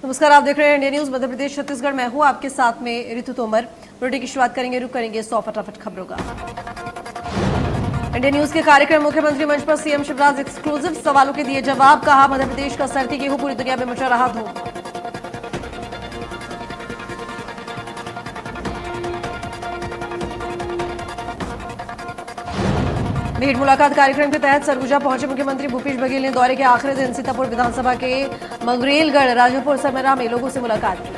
नमस्कार, आप देख रहे हैं इंडिया न्यूज मध्य प्रदेश छत्तीसगढ़। मैं हूं आपके साथ में ऋतु तोमर। बुलेटिन की शुरुआत करेंगे 100 फटाफट खबरों का। इंडिया न्यूज के कार्यक्रम मुख्यमंत्री मंच पर सीएम शिवराज एक्सक्लूसिव, सवालों के दिए जवाब। कहा, मध्य प्रदेश का सर्दी गेहूं पूरी दुनिया में मचा रहा धूम। भेंट मुलाकात कार्यक्रम के तहत सरगुजा पहुंचे मुख्यमंत्री भूपेश बघेल ने दौरे के आखिरी दिन सीतापुर विधानसभा के मंगरेलगढ़ राजापुर समरा में लोगों से मुलाकात की।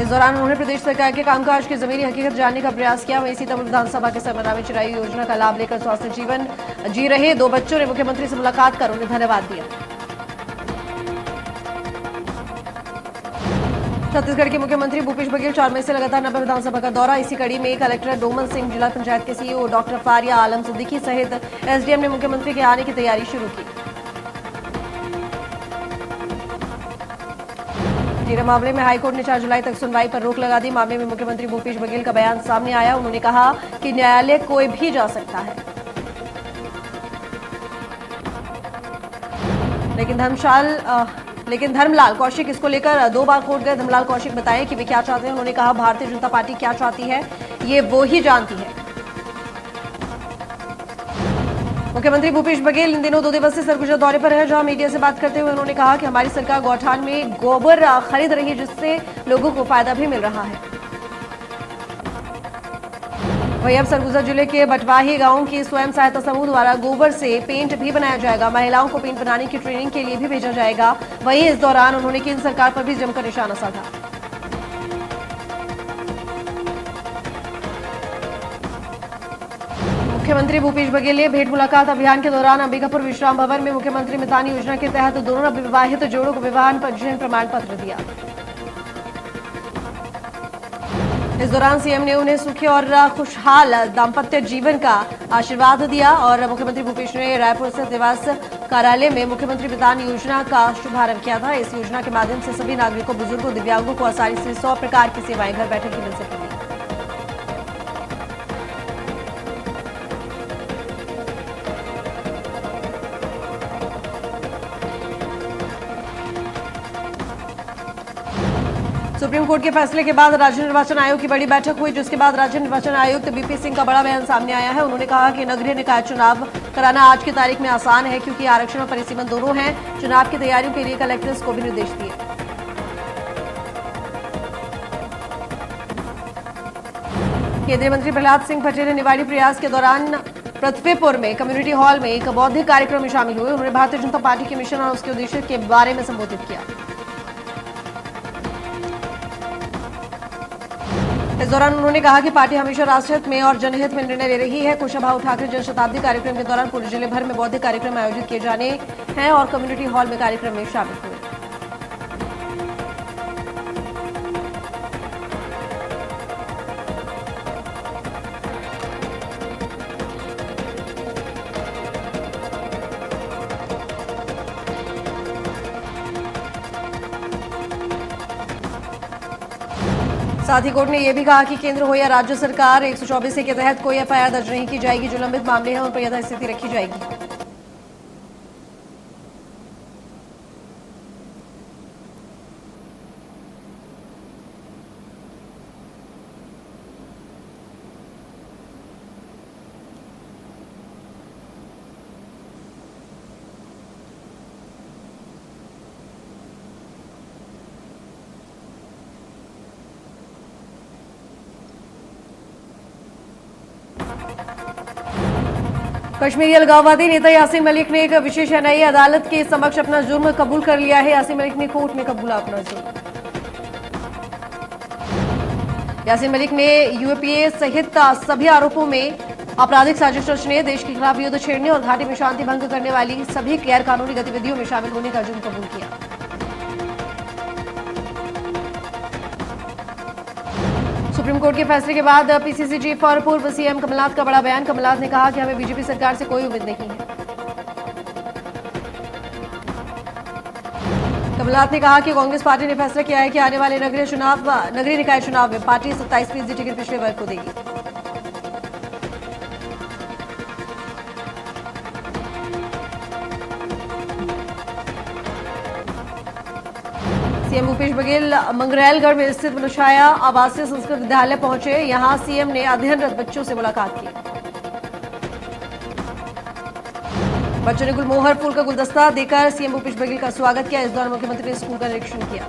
इस दौरान उन्होंने प्रदेश सरकार के कामकाज की जमीनी हकीकत जानने का प्रयास किया। वहीं सीतापुर विधानसभा के समरा में चिरायु योजना का लाभ लेकर स्वास्थ्य जीवन जी रहे 2 बच्चों ने मुख्यमंत्री से मुलाकात कर उन्हें धन्यवाद दिया। छत्तीसगढ़ के मुख्यमंत्री भूपेश बघेल 4 मई से लगातार 90 विधानसभा का दौरा। इसी कड़ी में कलेक्टर डोमन सिंह, जिला पंचायत के सीईओ डॉक्टर फारिया आलम सिद्दीकी सहित एसडीएम ने मुख्यमंत्री के आने की तैयारी शुरू की। नीरव मामले में हाईकोर्ट ने 4 जुलाई तक सुनवाई पर रोक लगा दी। मामले में मुख्यमंत्री भूपेश बघेल का बयान सामने आया। उन्होंने कहा कि न्यायालय कोई भी जा सकता है, लेकिन धर्मलाल कौशिक इसको लेकर 2 बार कोर्ट गए। धर्मलाल कौशिक बताएं कि वे क्या चाहते हैं। उन्होंने कहा, भारतीय जनता पार्टी क्या चाहती है ये वो ही जानती है। मुख्यमंत्री भूपेश बघेल इन दिनों 2 दिवसीय सरगुजा दौरे पर है, जहां मीडिया से बात करते हुए उन्होंने कहा कि हमारी सरकार गौठान में गोबर खरीद रही है, जिससे लोगों को फायदा भी मिल रहा है। वहीं अब सरगुजा जिले के बटवाही गांव की स्वयं सहायता समूह द्वारा गोबर से पेंट भी बनाया जाएगा। महिलाओं को पेंट बनाने की ट्रेनिंग के लिए भी भेजा जाएगा। वहीं इस दौरान उन्होंने केंद्र सरकार पर भी जमकर निशाना साधा। मुख्यमंत्री भूपेश बघेल ने भेंट मुलाकात अभियान के दौरान अंबिकापुर विश्राम भवन में मुख्यमंत्री मितान योजना के तहत दोनों अविवाहित जोड़ों को विवाह पंजीयन प्रमाण पत्र दिया। इस दौरान सीएम ने उन्हें सुखी और खुशहाल दाम्पत्य जीवन का आशीर्वाद दिया और मुख्यमंत्री भूपेश ने रायपुर स्थित निवास कार्यालय में मुख्यमंत्री मितान योजना का शुभारंभ किया था। इस योजना के माध्यम से सभी नागरिकों, बुजुर्गों, दिव्यांगों को आसानी से 100 प्रकार की सेवाएं घर बैठे ही मिल सकेंगी। सुप्रीम कोर्ट के फैसले के बाद राज्य निर्वाचन आयोग की बड़ी बैठक हुई, जिसके बाद राज्य निर्वाचन आयुक्त बीपी सिंह का बड़ा बयान सामने आया है। उन्होंने कहा कि नगरीय निकाय चुनाव कराना आज की तारीख में आसान है, क्योंकि आरक्षण और परिसीमन दोनों हैं। चुनाव की तैयारियों के लिए कलेक्टर्स को भी निर्देश दिए। केंद्रीय मंत्री प्रहलाद सिंह पटेल ने निवाड़ी प्रयास के दौरान पृथ्वीपुर में कम्युनिटी हॉल में एक बौद्धिक कार्यक्रम में शामिल हुए। उन्होंने भारतीय जनता पार्टी के मिशन और उसके उद्देश्य के बारे में संबोधित किया। इस दौरान उन्होंने कहा कि पार्टी हमेशा राष्ट्रहित में और जनहित में निर्णय ले रही है। कुशाभाऊ ठाकरे जनशताब्दी कार्यक्रम के दौरान पूरे जिले भर में बौद्धिक कार्यक्रम आयोजित किए जाने हैं और कम्युनिटी हॉल में कार्यक्रम में शामिल हुए। साथ ही कोर्ट ने यह भी कहा कि केंद्र हो या राज्य सरकार 124 के तहत कोई एफआईआर दर्ज नहीं की जाएगी। जो लंबित मामले हैं उन पर यथास्थिति रखी जाएगी। कश्मीरी अलगाववादी नेता यासीन मलिक ने एक विशेष एनआईए अदालत के समक्ष अपना जुर्म कबूल कर लिया है। यासीन मलिक ने कोर्ट में कबूला अपना जुर्म। यासीन मलिक ने यूएपीए सहित सभी आरोपों में आपराधिक साजिश रचने, देश के खिलाफ युद्ध छेड़ने और घाटी में शांति भंग करने वाली सभी गैर कानूनी गतिविधियों में शामिल होने का जुर्म कबूल किया। सुप्रीम कोर्ट के फैसले के बाद पीसीसी चीफ और पूर्व सीएम कमलनाथ का बड़ा बयान। कमलनाथ ने कहा कि हमें बीजेपी सरकार से कोई उम्मीद नहीं है। कमलनाथ ने कहा कि कांग्रेस पार्टी ने फैसला किया है कि आने वाले नगरीय निकाय चुनाव में पार्टी 27% टिकट पिछड़े वर्ग को देगी। सीएम भूपेश बघेल मंगरैलगढ़ में स्थित मनोछाया आवासीय संस्कृत विद्यालय पहुंचे। यहां सीएम ने अध्ययनरत बच्चों से मुलाकात की। बच्चों ने गुलमोहर फूल का गुलदस्ता देकर सीएम भूपेश बघेल का स्वागत किया। इस दौरान मुख्यमंत्री ने स्कूल का निरीक्षण किया।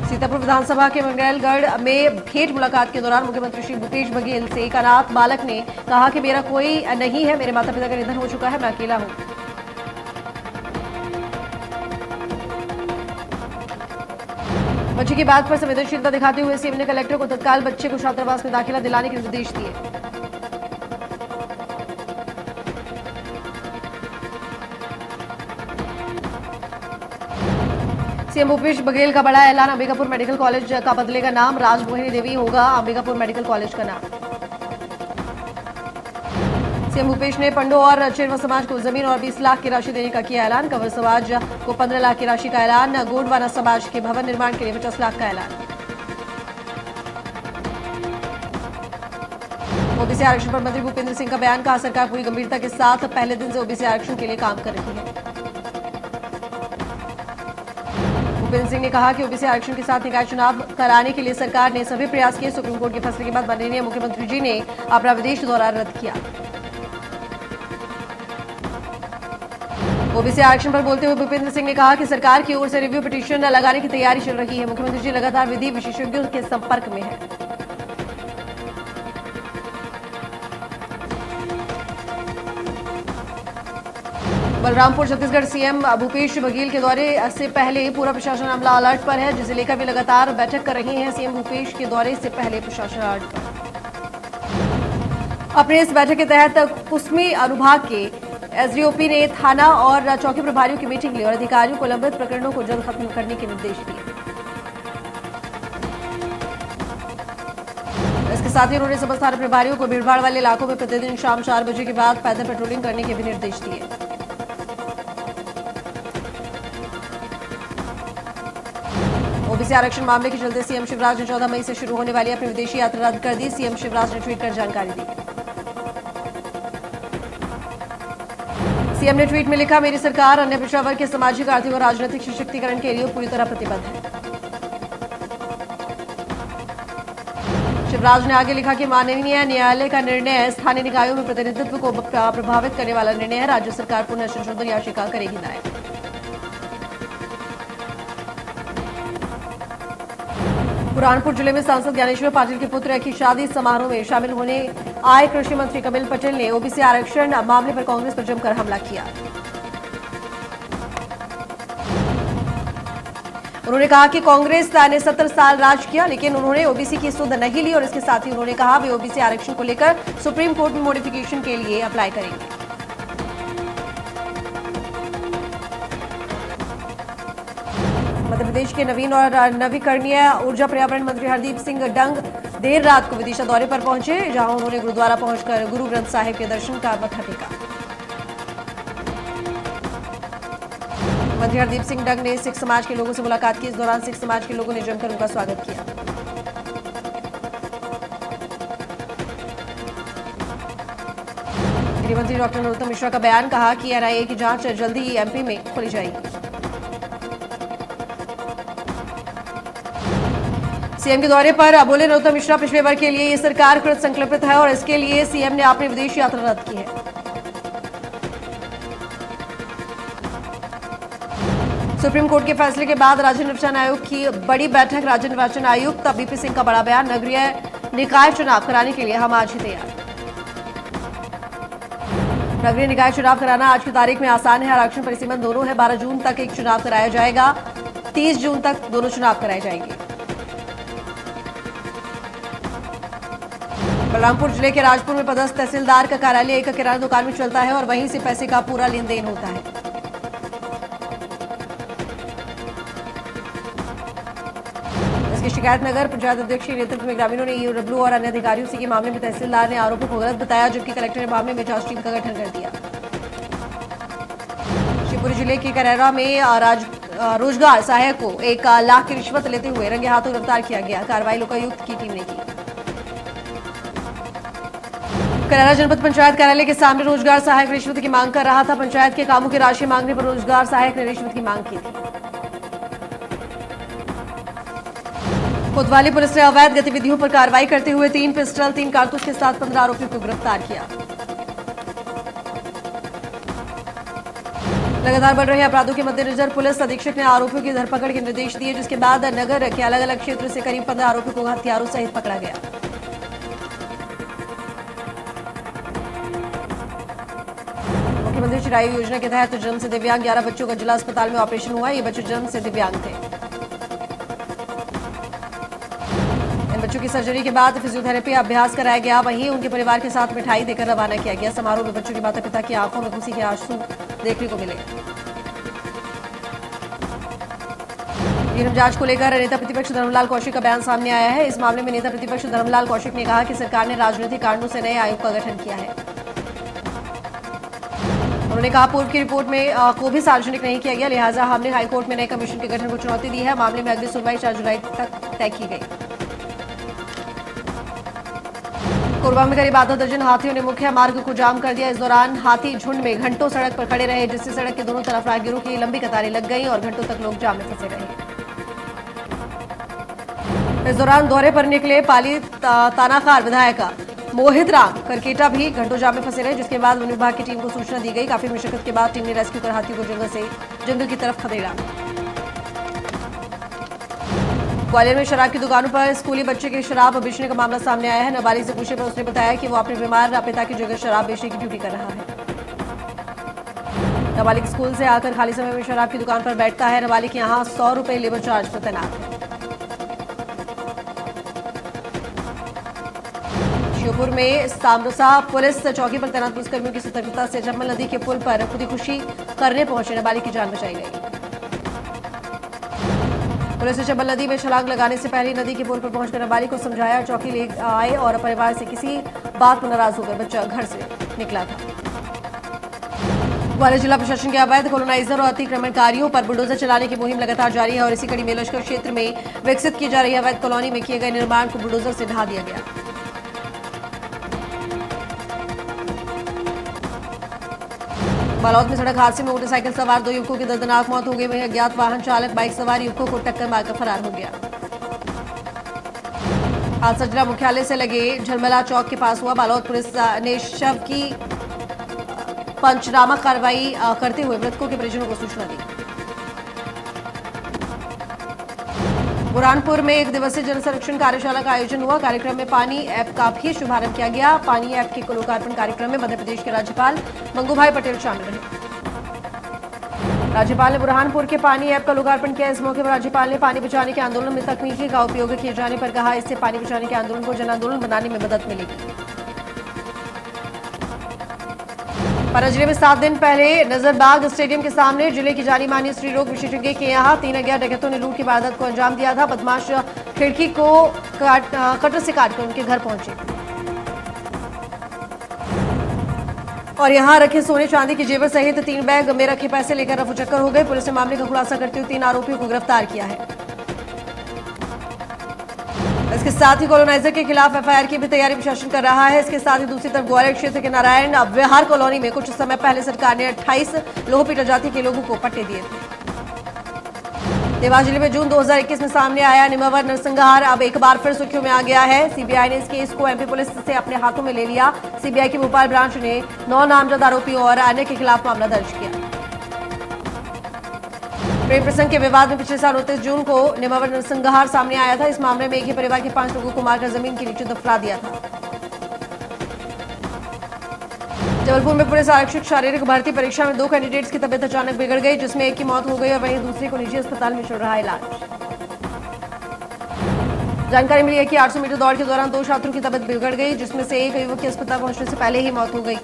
सीतापुर विधानसभा के मंगरैलगढ़ में भेंट मुलाकात के दौरान मुख्यमंत्री श्री भूपेश बघेल से एक अनाथ बालक ने कहा कि मेरा कोई नहीं है, मेरे माता पिता का निधन हो चुका है, मैं अकेला हूं। बच्चे की बात पर संवेदनशीलता दिखाते हुए सीएम ने कलेक्टर को तत्काल बच्चे को छात्रावास में दाखिला दिलाने के निर्देश दिए। सीएम भूपेश बघेल का बड़ा ऐलान, अंबिकापुर मेडिकल कॉलेज का बदलेगा नाम, राजमोहिनी देवी होगा अंबिकापुर मेडिकल कॉलेज का नाम। सीएम भूपेश ने पंडो और चेरवा समाज को जमीन और 20 लाख की राशि देने का किया ऐलान। कंवर समाज को 15 लाख की राशि का ऐलान। गोंडवाना समाज के भवन निर्माण के लिए 50 लाख का ऐलान। ओबीसी आरक्षण पर मंत्री भूपेंद्र सिंह का बयान, कहा सरकार पूरी गंभीरता के साथ पहले दिन से ओबीसी आरक्षण के लिए काम कर रही है। भूपेंद्र सिंह ने कहा कि ओबीसी आरक्षण के साथ निकाय चुनाव कराने के लिए सरकार ने सभी प्रयास किए। सुप्रीम कोर्ट के फैसले के बाद माननीय मुख्यमंत्री जी ने अपना विदेश दौरा रद्द किया। ओबीसी आरक्षण पर बोलते हुए भूपेंद्र सिंह ने कहा कि सरकार की ओर से रिव्यू पिटीशन लगाने की तैयारी चल रही है। मुख्यमंत्री जी लगातार विधि विशेषज्ञों के संपर्क में है। बलरामपुर छत्तीसगढ़, सीएम भूपेश बघेल के दौरे से पहले पूरा प्रशासन अमला अलर्ट पर है, जिसे लेकर भी लगातार बैठक कर रही हैं। सीएम भूपेश के दौरे से पहले प्रशासन अलर्ट पर। अपने इस बैठक के तहत कुसमी अनुभाग के एसडीओपी ने थाना और चौकी प्रभारियों की मीटिंग ली और अधिकारियों को लंबित प्रकरणों को जल्द खत्म करने के निर्देश दिए। इसके साथ ही उन्होंने समस्त थाना प्रभारियों को भीड़भाड़ वाले इलाकों में प्रतिदिन शाम 4 बजे के बाद पैदल पेट्रोलिंग करने के भी निर्देश दिए। ओबीसी आरक्षण मामले के चलते सीएम शिवराज ने 14 मई से शुरू होने वाली अपनी विदेशी यात्रा रद्द कर दी। सीएम शिवराज ने ट्वीट कर जानकारी दी। सीएम ने ट्वीट में लिखा, मेरी सरकार अन्य पिछड़ा वर्ग के सामाजिक, आर्थिक और राजनीतिक सशक्तिकरण के लिए पूरी तरह प्रतिबद्ध है। शिवराज ने आगे लिखा कि माननीय न्यायालय का निर्णय स्थानीय निकायों में प्रतिनिधित्व को प्रभावित करने वाला निर्णय है। राज्य सरकार पुनः संशोधन याचिका करेगी दायर। बुरहानपुर जिले में सांसद ज्ञानेश्वर पाटिल के पुत्र की शादी समारोह में शामिल होने आए कृषि मंत्री कपिल पटेल ने ओबीसी आरक्षण मामले पर कांग्रेस पर जमकर हमला किया। उन्होंने कहा कि कांग्रेस ने 70 साल राज किया, लेकिन उन्होंने ओबीसी की सुध नहीं ली और इसके साथ ही उन्होंने कहा वे ओबीसी आरक्षण को लेकर सुप्रीम कोर्ट में मॉडिफिकेशन के लिए अप्लाई करेंगे। मध्य प्रदेश के नवीन और नवीकरणीय ऊर्जा पर्यावरण मंत्री हरदीप सिंह डंग देर रात को विदिशा दौरे पर पहुंचे, जहां उन्होंने गुरुद्वारा पहुंचकर गुरु ग्रंथ साहिब के दर्शन का मत्था टेका। मंत्री हरदीप सिंह डंग ने सिख समाज के लोगों से मुलाकात की। इस दौरान सिख समाज के लोगों ने जमकर उनका स्वागत किया। गृह मंत्री डॉक्टर नरोत्तम मिश्रा का बयान, कहा कि एनआईए की जांच जल्दी ही एमपी में खोली जाएगी। सीएम के दौरे पर बोले नरोत्तम मिश्रा, पिछड़े वर्ग के लिए ये सरकार कृत संकल्पित है और इसके लिए सीएम ने अपनी विदेश यात्रा रद्द की है। सुप्रीम कोर्ट के फैसले के बाद राज्य निर्वाचन आयोग की बड़ी बैठक। राज्य निर्वाचन आयुक्त बीपी सिंह का बड़ा बयान, नगरीय निकाय चुनाव कराने के लिए हम आज ही तैयार। नगरीय निकाय चुनाव कराना आज की तारीख में आसान है। आरक्षण परिसीमन दोनों है। 12 जून तक एक चुनाव कराया जाएगा, 30 जून तक दोनों चुनाव कराए जाएंगे। बलरामपुर जिले के राजपुर में पदस्थ तहसीलदार का कार्यालय एक किराना दुकान में चलता है और वहीं से पैसे का पूरा लेन देन होता है। इसकी शिकायत नगर पंचायत अध्यक्ष के नेतृत्व में ग्रामीणों ने ईओडब्ल्यू और अन्य अधिकारियों से की। मामले में तहसीलदार ने आरोपों को गलत बताया, जबकि कलेक्टर ने मामले में जांच टीम का गठन कर दिया। शिवपुरी जिले के करैरा में रोजगार सहायक को 1 लाख की रिश्वत लेते हुए रंगे हाथों गिरफ्तार किया गया। कार्रवाई लोकायुक्त की टीम ने की। कनारा जनपद पंचायत कार्यालय के सामने रोजगार सहायक रिश्वत की मांग कर रहा था। पंचायत के कामों की राशि मांगने पर रोजगार सहायक ने रिश्वत की मांग की थी। कोतवाली पुलिस ने अवैध गतिविधियों पर कार्रवाई करते हुए 3 पिस्टल 3 कारतूस के साथ 15 आरोपियों को गिरफ्तार किया। लगातार बढ़ रहे अपराधों के मद्देनजर पुलिस अधीक्षक ने आरोपियों की धरपकड़ के निर्देश दिए, जिसके बाद नगर के अलग अलग क्षेत्र से करीब 15 आरोपियों को हथियारों सहित पकड़ा गया। मुख्यमंत्री चिरायु योजना के तहत जन्म से दिव्यांग 11 बच्चों का जिला अस्पताल में ऑपरेशन हुआ। ये बच्चे जन्म से दिव्यांग थे। इन बच्चों की सर्जरी के बाद फिजियोथेरेपी अभ्यास कराया गया। वहीं उनके परिवार के साथ मिठाई देकर रवाना किया गया। समारोह में बच्चों के माता पिता की आंखों में खुशी के आंसू देखने को मिले। नीरव जांच को लेकर नेता प्रतिपक्ष धर्मलाल कौशिक का बयान सामने आया है। इस मामले में नेता प्रतिपक्ष धर्मलाल कौशिक ने कहा कि सरकार ने राजनीतिक कारणों से नए आयोग का गठन किया है। उन्होंने कहा पूर्व की रिपोर्ट में को भी सार्वजनिक नहीं किया गया, लिहाजा हमने हाईकोर्ट में नए कमीशन के गठन को चुनौती दी है। मामले में अगली सुनवाई 4 जुलाई तक तय की गई। कोरबा में करीब आधा दर्जन हाथियों ने मुख्य मार्ग को जाम कर दिया। इस दौरान हाथी झुंड में घंटों सड़क पर खड़े रहे, जिससे सड़क के दोनों तरफ राहगीरों की लंबी कतारें लग गई और घंटों तक लोग जाम में फंसे रहे। इस दौरान दौरे पर निकले पाली तानाखार विधायक मोहित राम करकेटा भी घंटों जाम में फंसे रहे, जिसके बाद वन विभाग की टीम को सूचना दी गई। काफी मशक्कत के बाद टीम ने रेस्क्यू कर हाथी को जंगल की तरफ खदेड़ा। ग्वालियर में शराब की दुकानों पर स्कूली बच्चे के शराब बेचने का मामला सामने आया है। नाबालिग से पूछने पर उसने बताया कि वो अपने बीमार पिता की जगह शराब बेचने की ड्यूटी कर रहा है। नाबालिग स्कूल से आकर खाली समय में शराब की दुकान पर बैठता है। नाबालिग यहां 100 रुपए लेबर चार्ज पर तैनात है। श्योपुर में सामरोसा पुलिस चौकी पर तैनात पुलिसकर्मियों की सतर्कता से चंबल नदी के पुल पर खुदकुशी करने पहुंचे नाबालिग की जान बचाई गई। पुलिस ने चंबल नदी में छलांग लगाने से पहले नदी के पुल पर पहुंचकर नाबालिग को समझाया। चौकी ले आए और परिवार से किसी बात पर नाराज होकर बच्चा घर से निकला था। ग्वालियर जिला प्रशासन के अवैध कॉलोनाइजर और अतिक्रमणकारियों पर बुलडोजर चलाने की मुहिम लगातार जारी है और इसी कड़ी में लश्कर क्षेत्र में विकसित की जा रही अवैध कॉलोनी में किए गए निर्माण को बुलडोजर से ढा दिया गया। बालोद में सड़क हादसे में मोटरसाइकिल सवार 2 युवकों की दर्दनाक मौत हो गई। वहीं अज्ञात वाहन चालक बाइक सवार युवकों को टक्कर मारकर फरार हो गया। हादसा जिला मुख्यालय से लगे झलमला चौक के पास हुआ। बालोद पुलिस ने शव की पंचनामा कार्रवाई करते हुए मृतकों के परिजनों को सूचना दी। बुरहानपुर में 1 दिवसीय जल संरक्षण कार्यशाला का आयोजन हुआ। कार्यक्रम में पानी ऐप का भी शुभारंभ किया गया। पानी ऐप के लोकार्पण कार्यक्रम में मध्य प्रदेश के राज्यपाल मंगूभाई पटेल शामिल रहे। राज्यपाल ने बुरहानपुर के पानी ऐप का लोकार्पण किया। इस मौके पर राज्यपाल ने पानी बचाने के आंदोलन में तकनीकी का उपयोग किए जाने पर कहा, इससे पानी बचाने के आंदोलन को जन आंदोलन बनाने में मदद मिलेगी। पन्ना जिले में 7 दिन पहले नजरबाग स्टेडियम के सामने जिले की जानी मानी स्त्री रोग विशेषज्ञ के यहां 3 अज्ञात डकैतों ने लूट की वारदात को अंजाम दिया था। बदमाश खिड़की को कटर से काटकर उनके घर पहुंचे और यहां रखे सोने चांदी के जेवर सहित 3 बैग में रखे पैसे लेकर रफूचक्कर हो गए। पुलिस ने मामले का खुलासा करते हुए 3 आरोपियों को गिरफ्तार किया है। इसके साथ ही कॉलोनाइजर के खिलाफ एफआईआर की भी तैयारी प्रशासन कर रहा है। इसके साथ ही दूसरी तरफ ग्वालियर क्षेत्र के नारायण विहार कॉलोनी में कुछ समय पहले सरकार ने 28 लोहपीट प्रजाति के लोगों को पट्टे दिए थे। देवास जिले में जून 2021 में सामने आया निमावर नरसंहार अब एक बार फिर सुर्खियों में आ गया है। सीबीआई ने इस केस को एमपी पुलिस से अपने हाथों में ले लिया। सीबीआई की भोपाल ब्रांच ने 9 नामजद आरोपियों और अन्य के खिलाफ मामला दर्ज किया। प्रेम प्रसंग के विवाद में पिछले साल 29 जून को निमावर नरसंहार सामने आया था। इस मामले में एक ही परिवार के 5 लोगों को मारकर जमीन के नीचे दफना दिया था। जबलपुर में पुलिस आरक्षित शारीरिक भर्ती परीक्षा में 2 कैंडिडेट्स की तबीयत अचानक बिगड़ गई, जिसमें एक की मौत हो गई और वहीं दूसरे को निजी अस्पताल में चल रहा है इलाज। जानकारी मिली है कि 800 मीटर दौड़ के दौरान 2 छात्रों की तबीयत बिगड़ गई, जिसमें से एक युवक की अस्पताल पहुंचने से पहले ही मौत हो गई।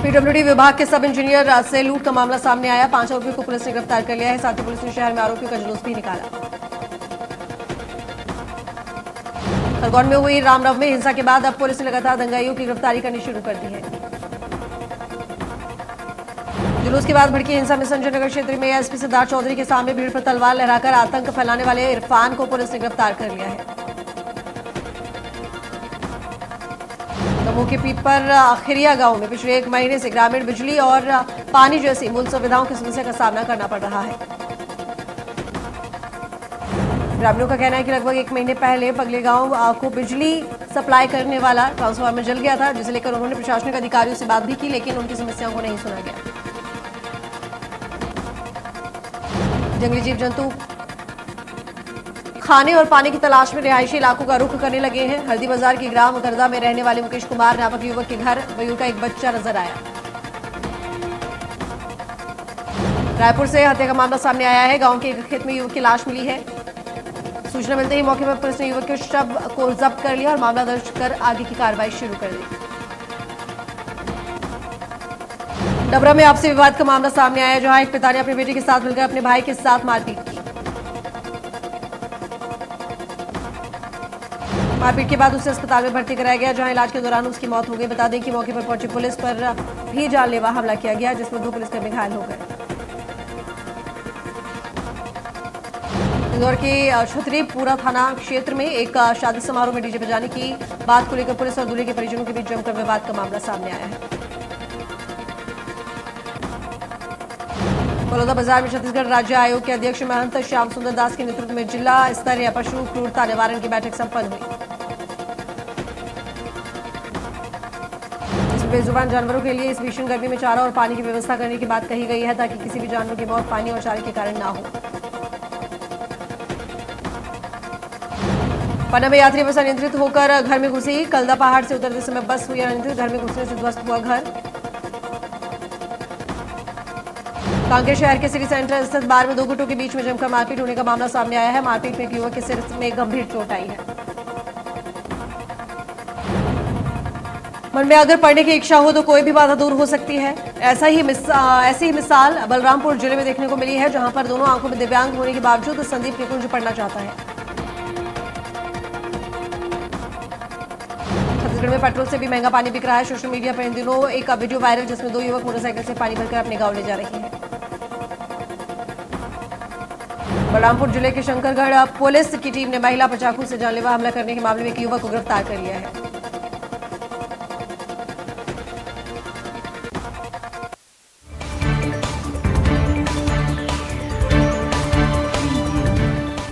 पीडब्ल्यूडी विभाग के सब इंजीनियर से लूट का मामला सामने आया। 5 आरोपियों को पुलिस ने गिरफ्तार कर लिया है। साथ ही पुलिस ने शहर में आरोपियों का जुलूस भी निकाला। खरगोन में हुई रामनवमी हिंसा के बाद अब पुलिस ने लगातार दंगाइयों की गिरफ्तारी करनी शुरू कर दी है। जुलूस के बाद भड़की हिंसा में संजय नगर क्षेत्र में एसपी सिद्धार्थ चौधरी के सामने भीड़ पर तलवार लहराकर आतंक फैलाने वाले इरफान को पुलिस ने गिरफ्तार कर लिया है। दमोह के पीपर खिरिया गांव में पिछले 1 महीने से ग्रामीण बिजली और पानी जैसी मूल सुविधाओं की समस्या का सामना करना पड़ रहा है। ग्रामीणों का कहना है कि लगभग 1 महीने पहले पगले गांव को बिजली सप्लाई करने वाला ट्रांसफार्मर जल गया था, जिसे लेकर उन्होंने प्रशासनिक अधिकारियों से बात भी की, लेकिन उनकी समस्याओं को नहीं सुना गया। जंगली जीव जंतु खाने और पानी की तलाश में रिहायशी इलाकों का रुख करने लगे हैं। हल्दी बाजार के ग्राम करदा में रहने वाले मुकेश कुमार नामक युवक के घर मयूर का एक बच्चा नजर आया। रायपुर से हत्या का मामला सामने आया है। गांव के एक खेत में युवक की लाश मिली है। सूचना मिलते ही मौके पर पुलिस ने युवक के शव को जब्त कर लिया और मामला दर्ज कर आगे की कार्रवाई शुरू कर दी। डबरा में आपसी विवाद का मामला सामने आया, जहां एक पिता ने अपने बेटे के साथ मिलकर अपने भाई के साथ मारपीट की। मारपीट के बाद उसे अस्पताल में भर्ती कराया गया, जहां इलाज के दौरान उसकी मौत हो गई। बता दें कि मौके पर पहुंची पुलिस पर भी जानलेवा हमला किया गया, जिसमें 2 पुलिसकर्मी घायल हो गए। इंदौर के छतरीपुरा थाना क्षेत्र में एक शादी समारोह में डीजे बजाने की बात को लेकर पुलिस और दूल्हे के परिजनों के बीच जमकर विवाद का मामला सामने आया है। बलौदा बाजार में छत्तीसगढ़ राज्य आयोग के अध्यक्ष महंत श्याम सुंदर दास के नेतृत्व में जिला स्तरीय पशु क्रूरता निवारण की बैठक संपन्न हुई। इसमें बेजुबान जानवरों के लिए इस भीषण गर्मी में चारा और पानी की व्यवस्था करने की बात कही गई है, ताकि किसी भी जानवर की मौत पानी और चारे के कारण ना हो। पन्ना में यात्री बस अनियंत्रित होकर घर में घुसी। कलदा पहाड़ से उतरते समय बस हुई अनियंत्रित, घर में घुसने से ध्वस्त हुआ घर। कांकेर शहर के सिटी सेंटर स्थित बार में 2 गुटों के बीच में जमकर मारपीट होने का मामला सामने आया है। मारपीट में एक युवक के सिर में गंभीर चोट आई है। मन में अगर पढ़ने की इच्छा हो तो कोई भी बाधा दूर हो सकती है। ऐसी ही मिसाल बलरामपुर जिले में देखने को मिली है, जहां पर दोनों आंखों में दिव्यांग होने के बावजूद संदीप निकुंज पढ़ना चाहता है। छत्तीसगढ़ में पेट्रोल से भी महंगा पानी बिक रहा है। सोशल मीडिया पर इन दिनों एक वीडियो वायरल, जिसमें 2 युवक मोटरसाइकिल से पानी भरकर अपने गांव ले जा रहे हैं। बलरामपुर जिले के शंकरगढ़ पुलिस की टीम ने महिला पर चाकू से जानलेवा हमला करने के मामले में एक युवक को गिरफ्तार कर लिया है।